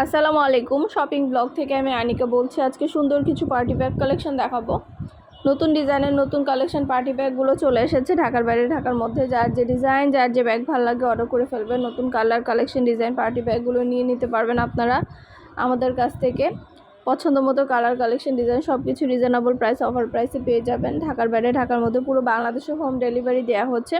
আসসালামু আলাইকুম। Shopping blog থেকে আমি আনিকা বলছি। আজকে সুন্দর কিছু পার্টি ব্যাগ কালেকশন দেখাবো। নতুন ডিজাইনের নতুন কালেকশন পার্টি ব্যাগগুলো চলে এসেছে ঢাকার বাইরে ঢাকার মধ্যে। যার যে ডিজাইন যার যে ব্যাগ ভালো লাগে অর্ডার করে ফেলবেন। নতুন কালার কালেকশন ডিজাইন পার্টি ব্যাগগুলো নিয়ে নিতে পারবেন আপনারা আমাদের কাছ থেকে। পছন্দ মতো কালার কালেকশন ডিজাইন সব কিছু রিজনেবল প্রাইস অফার প্রাইসে পেয়ে যাবেন। ঢাকার বাইরে ঢাকার মধ্যে পুরো বাংলাদেশে হোম ডেলিভারি দেওয়া হচ্ছে।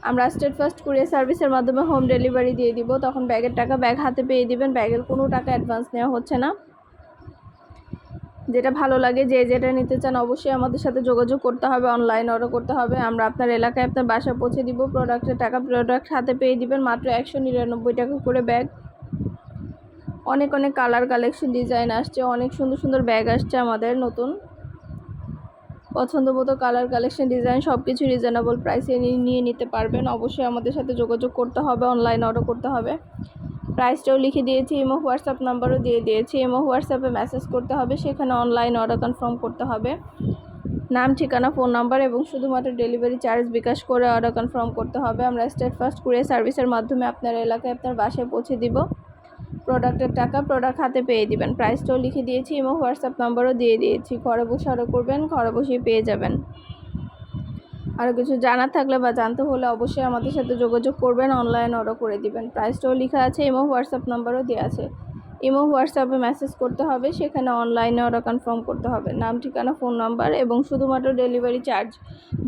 আমরা স্টেট ফার্স্ট কুরিয়ার সার্ভিসের মাধ্যমে হোম ডেলিভারি দিয়ে দিব। তখন ব্যাগের টাকা ব্যাগ হাতে পেয়ে দিবেন। ব্যাগের কোনো টাকা অ্যাডভান্স নেওয়া হচ্ছে না। যেটা ভালো লাগে যে যেটা নিতে চান অবশ্যই আমাদের সাথে যোগাযোগ করতে হবে, অনলাইন অর্ডার করতে হবে। আমরা আপনার এলাকায় আপনার বাসায় পৌঁছে দিব। প্রোডাক্টের টাকা প্রোডাক্ট হাতে পেয়ে দিবেন। মাত্র 199 টাকা করে ব্যাগ। অনেক অনেক কালার কালেকশন ডিজাইন আসছে, অনেক সুন্দর সুন্দর ব্যাগ আসছে আমাদের নতুন। পছন্দ মতো কালার কালেকশন ডিজাইন সব কিছু রিজনেবল প্রাইসে নিয়ে নিতে পারবেন। অবশ্যই আমাদের সাথে যোগাযোগ করতে হবে, অনলাইন অর্ডার করতে হবে। প্রাইসটাও লিখে দিয়েছি, ইমো হোয়াটসঅ্যাপ নাম্বারও দিয়ে দিয়েছি। ইমো হোয়াটসঅ্যাপে মেসেজ করতে হবে, সেখানে অনলাইন অর্ডার কনফার্ম করতে হবে। নাম ঠিকানা ফোন নাম্বার এবং শুধুমাত্র ডেলিভারি চার্জ বিকাশ করে অর্ডার কনফার্ম করতে হবে। আমরা স্টেট ফার্স্ট কুরিয়ার সার্ভিসের মাধ্যমে আপনার এলাকায় আপনার বাসায় পৌঁছে দিব। প্রোডাক্টের টাকা প্রোডাক্ট হাতে পেয়ে দিবেন। প্রাইসটাও লিখে দিয়েছি, ইমো হোয়াটসঅ্যাপ নাম্বারও দিয়ে দিয়েছি। ঘরে বসে অর্ডার করবেন, ঘরে বসেই পেয়ে যাবেন। আরও কিছু জানার থাকলে বা জানতে হলে অবশ্যই আমাদের সাথে যোগাযোগ করবেন, অনলাইন অর্ডার করে দিবেন। প্রাইসটাও লেখা আছে, ইমো হোয়াটসঅ্যাপ নাম্বারও দেওয়া আছে। ইমো হোয়াটসঅ্যাপে মেসেজ করতে হবে, সেখানে অনলাইনে অর্ডার কনফার্ম করতে হবে। নাম ঠিকানা ফোন নাম্বার এবং শুধুমাত্র ডেলিভারি চার্জ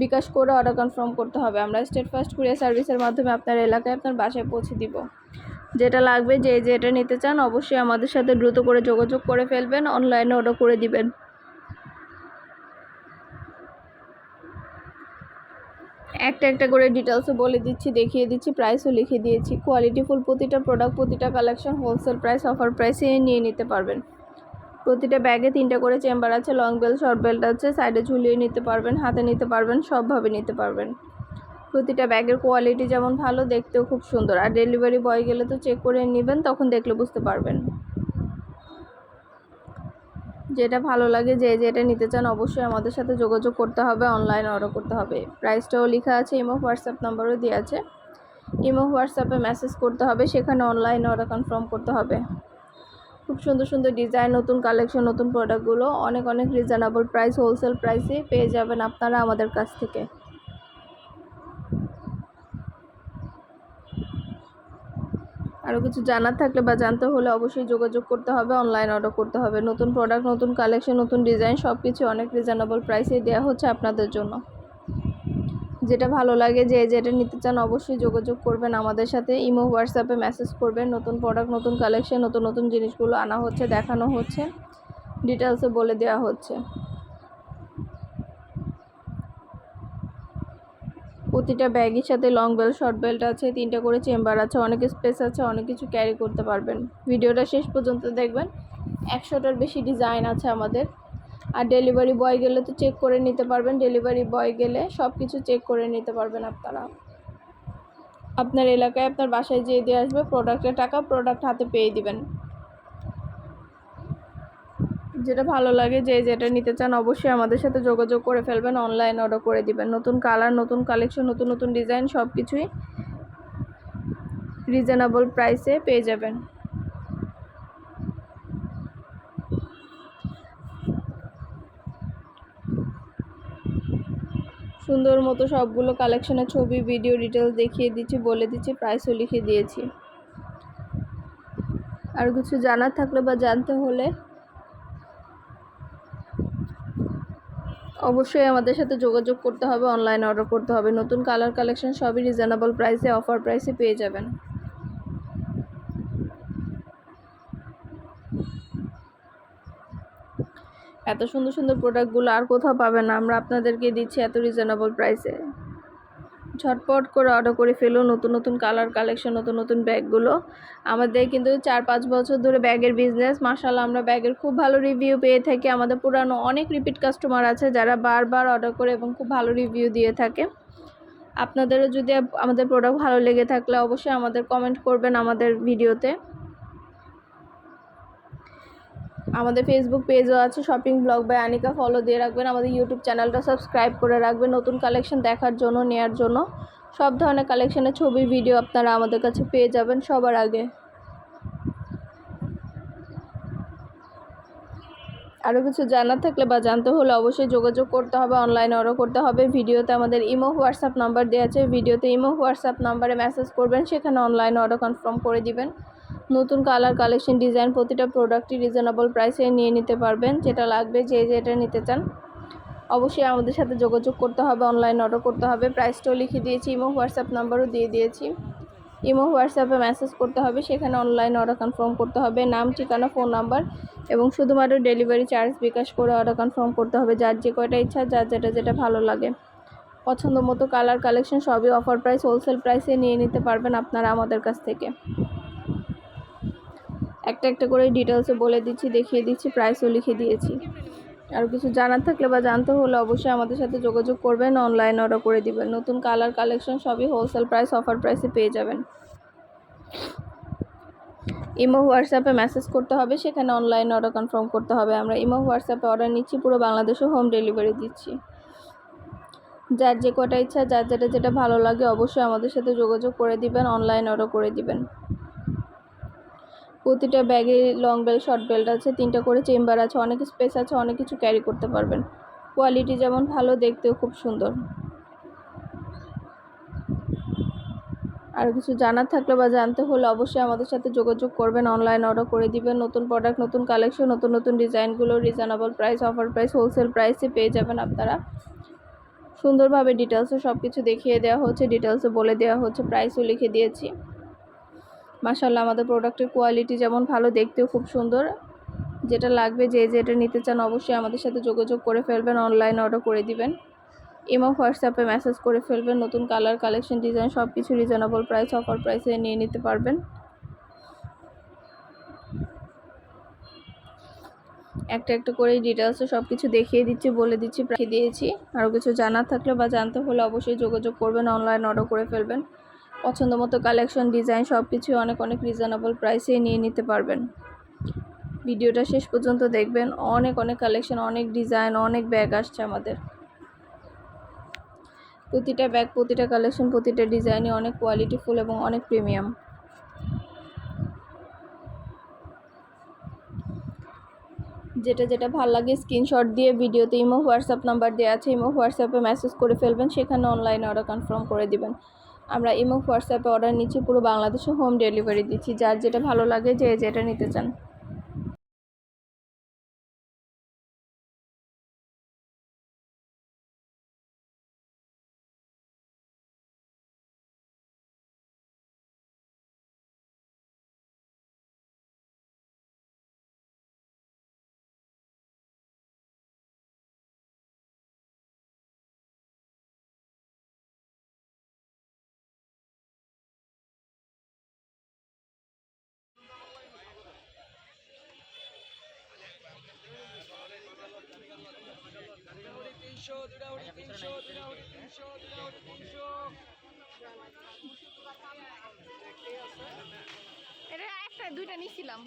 বিকাশ করে অর্ডার কনফার্ম করতে হবে। আমরা স্টেট ফার্স্ট কুরিয়ার সার্ভিসের মাধ্যমে আপনার এলাকায় আপনার বাসায় পৌঁছে দিব। যেটা লাগবে যে যেটা নিতে চান অবশ্যই আমাদের সাথে দ্রুত করে যোগাযোগ করে ফেলবেন, অনলাইনে অর্ডার করে দিবেন। একটা একটা করে ডিটেলসও বলে দিচ্ছি, দেখিয়ে দিচ্ছি, প্রাইসও লিখে দিয়েছি। কোয়ালিটিফুল প্রতিটা প্রোডাক্ট প্রতিটা কালেকশন হোলসেল প্রাইস অফার প্রাইসে নিয়ে নিতে পারবেন। প্রতিটা ব্যাগে 3টা করে চেম্বার আছে, লং বেল্ট শর্ট বেল্ট আছে, সাইডে ঝুলিয়ে নিতে পারবেন, হাতে নিতে পারবেন, সবভাবে নিতে পারবেন। প্রতিটা ব্যাগের কোয়ালিটি যেমন ভালো, দেখতেও খুব সুন্দর। আর ডেলিভারি বয় গেলে তো চেক করে নেবেন, তখন দেখলে বুঝতে পারবেন। যেটা ভালো লাগে যে যেটা নিতে চান অবশ্যই আমাদের সাথে যোগাযোগ করতে হবে, অনলাইন অর্ডার করতে হবে। প্রাইসটাও লেখা আছে, ইমো হোয়াটসঅ্যাপ নাম্বারও দেওয়া আছে। ইমো হোয়াটসঅ্যাপে মেসেজ করতে হবে, সেখানে অনলাইন অর্ডার কনফার্ম করতে হবে। খুব সুন্দর সুন্দর ডিজাইন, নতুন কালেকশন, নতুন প্রোডাক্টগুলো অনেক অনেক রিজনেবল প্রাইস হোলসেল প্রাইসে পেয়ে যাবেন আপনারা আমাদের কাছ থেকে। আরও কিছু জানার থাকলে বা জানতে হলে অবশ্যই যোগাযোগ করতে হবে, অনলাইন অর্ডার করতে হবে। নতুন প্রোডাক্ট, নতুন কালেকশন, নতুন ডিজাইন সব কিছু অনেক রিজনেবল প্রাইসে দেওয়া হচ্ছে আপনাদের জন্য। যেটা ভালো লাগে যে যেটা নিতে চান অবশ্যই যোগাযোগ করবেন আমাদের সাথে। ইমো হোয়াটসঅ্যাপে মেসেজ করবেন। নতুন প্রোডাক্ট, নতুন কালেকশন, নতুন নতুন জিনিসগুলো আনা হচ্ছে, দেখানো হচ্ছে, ডিটেলসে বলে দেওয়া হচ্ছে। প্রতিটা ব্যাগের সাথে লং বেল্ট শর্ট বেল্ট আছে, 3টা করে চেম্বার আছে, অনেক স্পেস আছে, অনেক কিছু ক্যারি করতে পারবেন। ভিডিওটা শেষ পর্যন্ত দেখবেন। 100টার বেশি ডিজাইন আছে আমাদের। আর ডেলিভারি বয় গেলে তো চেক করে নিতে পারবেন। ডেলিভারি বয় গেলে সব কিছু চেক করে নিতে পারবেন আপনারা। আপনার এলাকায় আপনার বাসায় যেয়ে দিয়ে আসবে, প্রোডাক্টের টাকা প্রোডাক্ট হাতে পেয়ে দিবেন। যেটা ভালো লাগে যে যেটা নিতে চান অবশ্যই আমাদের সাথে যোগাযোগ করে ফেলবেন, অনলাইন অর্ডার করে দিবেন। নতুন কালার, নতুন কালেকশন, নতুন নতুন ডিজাইন সব কিছুই রিজনেবল প্রাইসে পেয়ে যাবেন। সুন্দর মতো সবগুলো কালেকশনের ছবি, ভিডিও, ডিটেলস দেখিয়ে দিচ্ছি, বলে দিচ্ছি, প্রাইসও লিখে দিয়েছি। আর কিছু জানার থাকলে বা জানতে হলে অবশ্যই আমাদের সাথে যোগাযোগ করতে হবে, অনলাইন অর্ডার করতে হবে। নতুন কালার কালেকশন সবই রিজনেবল প্রাইসে অফার প্রাইসে পেয়ে যাবেন। এত সুন্দর সুন্দর প্রোডাক্টগুলো আর কোথাও পাবেন না, আমরা আপনাদেরকে দিচ্ছি এত রিজনেবল প্রাইসে। ঝটপট করে অর্ডার করে ফেলো নতুন নতুন কালার কালেকশন, নতুন নতুন ব্যাগগুলো। আমাদের কিন্তু 4-5 বছর ধরে ব্যাগের বিজনেস। মাশাআল্লাহ, আমরা ব্যাগের খুব ভালো রিভিউ পেয়ে থাকি। আমাদের পুরানো অনেক রিপিট কাস্টমার আছে যারা বারবার অর্ডার করে এবং খুব ভালো রিভিউ দিয়ে থাকে। আপনাদেরও যদি আমাদের প্রোডাক্ট ভালো লেগে থাকলে অবশ্যই আমাদের কমেন্ট করবেন আমাদের ভিডিওতে। আমাদের ফেসবুক পেজও আছে, shopping blog by Anika, follow দিয়ে রাখবেন। আমাদের ইউটিউব চ্যানেলটা সাবস্ক্রাইব করে রাখবেন নতুন কালেকশন দেখার জন্য, নেয়ার জন্য। সব ধরনের কালেকশনের ছবি, ভিডিও আপনারা আমাদের কাছে পেয়ে যাবেন সবার আগে। আরও কিছু জানার থাকলে বা জানতে হলে অবশ্যই যোগাযোগ করতে হবে, অনলাইনে অর্ডার করতে হবে। ভিডিওতে আমাদের ইমো হোয়াটসঅ্যাপ নাম্বার দেওয়া আছে, ভিডিওতে ইমো হোয়াটসঅ্যাপ নাম্বারে মেসেজ করবেন, সেখানে অনলাইনে অর্ডার কনফার্ম করে দিবেন। নতুন কালার, কালেকশন, ডিজাইন প্রতিটা প্রোডাক্টই রিজনেবল প্রাইসে নিয়ে নিতে পারবেন। যেটা লাগবে, যে যেটা নিতে চান অবশ্যই আমাদের সাথে যোগাযোগ করতে হবে, অনলাইন অর্ডার করতে হবে। প্রাইসটাও লিখে দিয়েছি, ইমো হোয়াটসঅ্যাপ নাম্বারও দিয়ে দিয়েছি। ইমো হোয়াটসঅ্যাপে মেসেজ করতে হবে, সেখানে অনলাইন অর্ডার কনফার্ম করতে হবে। নাম, ঠিকানা, ফোন নাম্বার এবং শুধুমাত্র ডেলিভারি চার্জ বিকাশ করে অর্ডার কনফার্ম করতে হবে। যার যে কয়টা ইচ্ছা, যার যেটা ভালো লাগে, পছন্দ মতো কালার, কালেকশন সবই অফার প্রাইস, হোলসেল প্রাইসে নিয়ে নিতে পারবেন আপনারা আমাদের কাছ থেকে। একটা একটা করে ডিটেলসে বলে দিচ্ছি, দেখিয়ে দিচ্ছি, প্রাইসও লিখে দিয়েছি। আর কিছু জানার থাকলে বা জানতে হলে অবশ্যই আমাদের সাথে যোগাযোগ করবেন, অনলাইন অর্ডার করে দিবেন। নতুন কালার, কালেকশন সবই হোলসেল প্রাইস, অফার প্রাইসে পেয়ে যাবেন। ইমো হোয়াটসঅ্যাপে মেসেজ করতে হবে, সেখানে অনলাইন অর্ডার কনফার্ম করতে হবে। আমরা ইমো হোয়াটসঅ্যাপে অর্ডার নিচ্ছি, পুরো বাংলাদেশে হোম ডেলিভারি দিচ্ছি। যার যে কটা ইচ্ছা, যার যেটা ভালো লাগে অবশ্যই আমাদের সাথে যোগাযোগ করে দিবেন, অনলাইন অর্ডার করে দিবেন। প্রতিটা ব্যাগে লং বেল্ট, শর্ট বেল্ট আছে, 3টা করে চেম্বার আছে, অনেক স্পেস আছে, অনেক কিছু ক্যারি করতে পারবেন। কোয়ালিটি যেমন ভালো, দেখতেও খুব সুন্দর। আর কিছু জানার থাকলে বা জানতে হলে অবশ্যই আমাদের সাথে যোগাযোগ করবেন, অনলাইন অর্ডার করে দিবেন। নতুন প্রোডাক্ট, নতুন কালেকশন, নতুন নতুন ডিজাইনগুলো reasonable price, offer price, wholesale প্রাইসে পেয়ে যাবেন আপনারা। সুন্দরভাবে ডিটেলসে সব কিছু দেখিয়ে দেওয়া হচ্ছে, ডিটেলসে বলে দেওয়া হচ্ছে, প্রাইসও লিখে দিয়েছি। মাশাআল্লাহ, আমাদের প্রোডাক্টের কোয়ালিটি যেমন ভালো, দেখতেও খুব সুন্দর। যেটা লাগবে, যে যেটা নিতে চান অবশ্যই আমাদের সাথে যোগাযোগ করে ফেলবেন, অনলাইন অর্ডার করে দিবেন। ইমো হোয়াটসঅ্যাপে মেসেজ করে ফেলবেন। নতুন কালার, কালেকশন, ডিজাইন সব কিছু রিজনেবল প্রাইস, অফার প্রাইসে নিয়ে নিতে পারবেন। একটা একটা করে ডিটেলসে সব কিছু দেখিয়ে দিচ্ছি, বলে দিচ্ছি, প্রাইস দিয়েছি। আরও কিছু জানার থাকলে বা জানতে হলে অবশ্যই যোগাযোগ করবেন, অনলাইন অর্ডার করে ফেলবেন। পছন্দ মতো কালেকশন, ডিজাইন সব কিছু অনেক অনেক রিজনেবল প্রাইসে নিয়ে নিতে পারবেন। ভিডিওটা শেষ পর্যন্ত দেখবেন, অনেক অনেক কালেকশন, অনেক ডিজাইন, অনেক ব্যাগ আসছে আমাদের। প্রতিটা ব্যাগ, প্রতিটা কালেকশন, প্রতিটা ডিজাইনই অনেক কোয়ালিটিফুল এবং অনেক প্রিমিয়াম। যেটা ভালো লাগে স্ক্রিনশট দিয়ে ভিডিওতে ইমো হোয়াটসঅ্যাপ নাম্বার দেওয়া আছে, ইমো হোয়াটসঅ্যাপে মেসেজ করে ফেলবেন, সেখানে অনলাইনে অর্ডার কনফার্ম করে দিবেন। আমরা ইমো হোয়াটসঅ্যাপে অর্ডার নিচ্ছি, পুরো বাংলাদেশে হোম ডেলিভারি দিচ্ছি। যার যেটা ভালো লাগে, যে যেটা নিতে চান। এটা একটা দুইটা নিছিলাম।